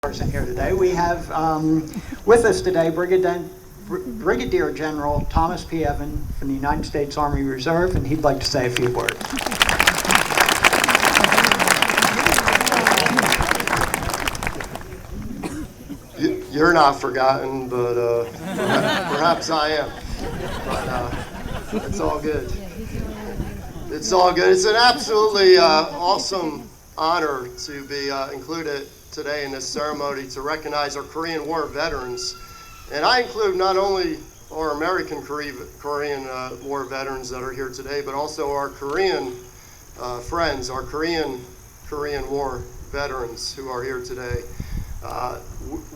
person here today. We have with us today Brigadier General Thomas P. Evans from the United States Army Reserve, and he'd like to say a few words. You're not forgotten, but perhaps I am. But it's all good. It's all good. It's an absolutely awesome honor to be included today in this ceremony to recognize our Korean War veterans. And I include not only our American Korean War veterans that are here today, but also our Korean friends, our Korean War veterans who are here today.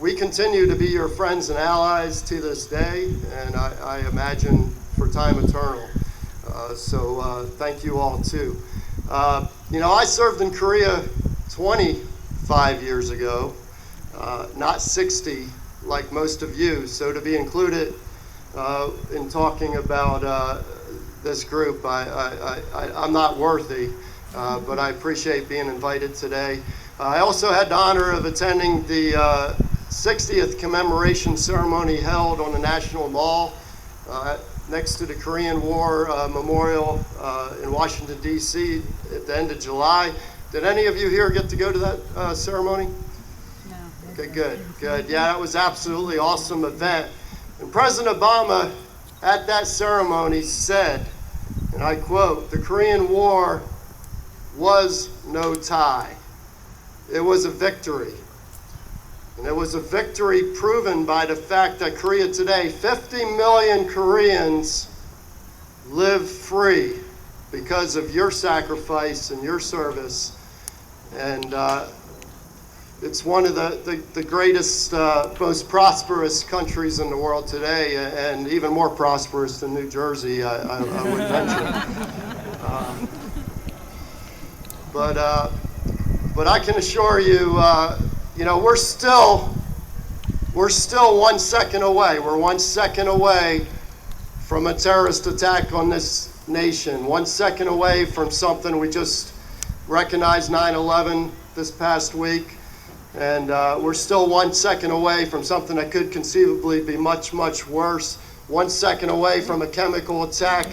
We continue to be your friends and allies to this day, and I imagine for time eternal. So thank you all too. I served in Korea 25 years ago, not 60 like most of you. So to be included in talking about this group, I'm not worthy, but I appreciate being invited today. I also had the honor of attending the 60th commemoration ceremony held on the National Mall next to the Korean War Memorial in Washington, D.C. at the end of July. Did any of you here get to go to that ceremony? No. Okay, good. Yeah, that was absolutely awesome event. And President Obama at that ceremony said, and I quote, "The Korean War was no tie. It was a victory." And it was a victory proven by the fact that Korea today, 50 million Koreans live free because of your sacrifice and your service. And it's one of the greatest, most prosperous countries in the world today, and even more prosperous than New Jersey, I would venture. But I can assure you, we're still 1 second away. We're 1 second away from a terrorist attack on this nation. 1 second away from something. We just recognized 9/11 this past week, and we're still 1 second away from something that could conceivably be much, much worse. 1 second away from a chemical attack,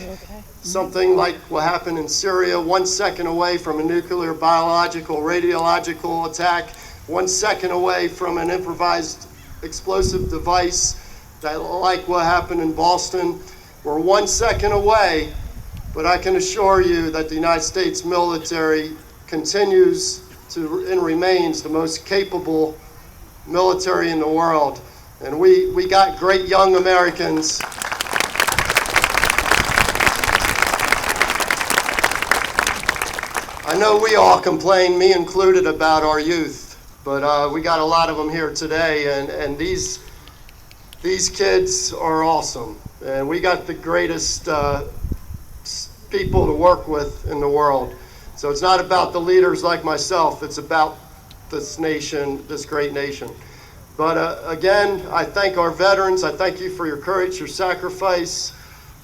something like what happened in Syria. 1 second away from a nuclear, biological, radiological attack. 1 second away from an improvised explosive device like what happened in Boston. We're 1 second away, but I can assure you that the United States military continues to and remains the most capable military in the world. And we got great young Americans. I know we all complain, me included, about our youth, but we got a lot of them here today, and these kids are awesome. And we got the greatest people to work with in the world. So it's not about the leaders like myself, it's about this nation, this great nation. But again, I thank our veterans. I thank you for your courage, your sacrifice,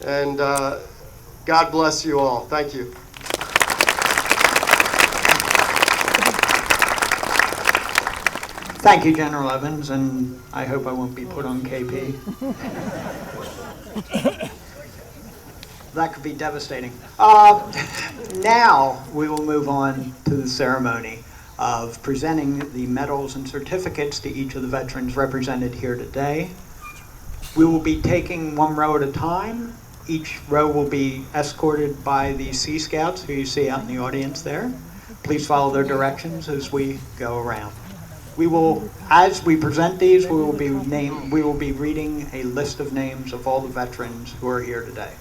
and God bless you all. Thank you. Thank you, General Evans, and I hope I won't be put on KP. That could be devastating. Now we will move on to the ceremony of presenting the medals and certificates to each of the veterans represented here today. We will be taking one row at a time. Each row will be escorted by the Sea Scouts who you see out in the audience there. Please follow their directions as we go around. We will, as we present these, we will be reading a list of names of all the veterans who are here today.